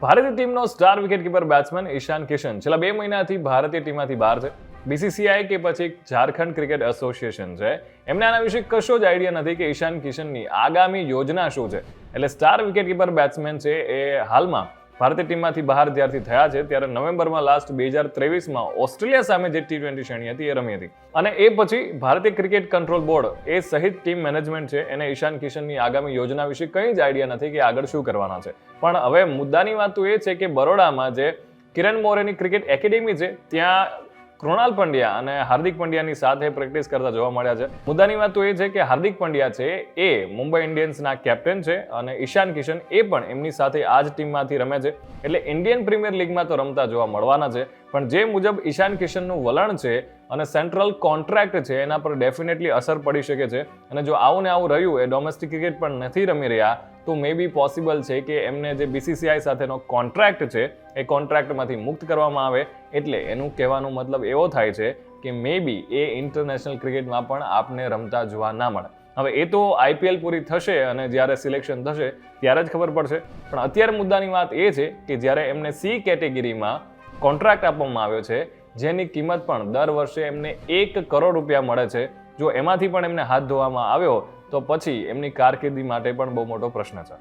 ભારતીય ટીમનો star wicketkeeper batsman ઈશાન કિશન છેલ્લા 2 મહિનાથી ભારતીય ટીમમાંથી બહાર છે. બીસીસીઆઈ કે પછી ઝારખંડ ક્રિકેટ એસોસિએશન છે, એમને આના વિશે કશો જ આઈડિયા નથી કે ઈશાન કિશનની આગામી યોજના શું છે. એટલે સ્ટાર વિકેટકીપર બેટ્સમેન છે એ હાલમાં ભારતીય ટીમમાંથી બહાર જ્યારથી થયા છે ત્યારે નવેમ્બરમાં લાસ્ટ 2023માં ઓસ્ટ્રેલિયા સામે જે T20 શ્રેણી હતી એ રમી હતી. અને એ પછી ભારતીય ક્રિકેટ કંટ્રોલ બોર્ડ એ સહિત ટીમ મેનેજમેન્ટ છે એને ઈશાન કિશનની આગામી યોજના વિશે કંઈ જ આઈડિયા નથી કે આગળ શું કરવાના છે. પણ હવે મુદ્દાની વાત તો એ છે કે બરોડામાં જે કિરણ મોરેની ક્રિકેટ એકેડેમી છે ત્યાં કૃણાલ પંડ્યા અને હાર્દિક પંડ્યાની સાથે પ્રેક્ટિસ કરતા જોવા મળ્યા છે. મુદ્દાની વાત તો એ છે કે હાર્દિક પંડ્યા છે એ મુંબઈ ઇન્ડિયન્સના કેપ્ટન છે અને ઈશાન કિશન એ પણ એમની સાથે આ જ ટીમમાંથી રમે છે. એટલે ઇન્ડિયન પ્રીમિયર લીગમાં તો રમતા જોવા મળવાના છે. પણ જે મુજબ ઈશાન કિશનનું વલણ છે અને સેન્ટ્રલ કોન્ટ્રાક્ટ છે એના પર ડેફિનેટલી અસર પડી શકે છે. અને જો આવું ને આવું રહ્યું, એ ડોમેસ્ટિક ક્રિકેટ પણ નથી રમી રહ્યા, તો મે બી પોસિબલ છે કે એમને જે બીસીસીઆઈ સાથેનો કોન્ટ્રાક્ટ છે એ કોન્ટ્રાક્ટમાંથી મુક્ત કરવામાં આવે. એટલે એનું કહેવાનો મતલબ એવો થાય છે કે મે બી એ ઇન્ટરનેશનલ ક્રિકેટમાં પણ આપને રમતા જોવા ના મળે. હવે એ તો આઈપીએલ પૂરી થશે અને જ્યારે સિલેક્શન થશે ત્યારે જ ખબર પડશે. પણ અત્યારે મુદ્દાની વાત એ છે કે જ્યારે એમને સી કેટેગરીમાં કોન્ટ્રાક્ટ આપવામાં આવ્યો છે, જેની કિંમત પણ દર વર્ષે એમને 1 કરોડ રૂપિયા મળે છે, જો એમાંથી પણ એમને હાથ ધોવામાં આવ્યો તો પછી એમની કારકિર્દી માટે પણ બહુ મોટો પ્રશ્ન છે.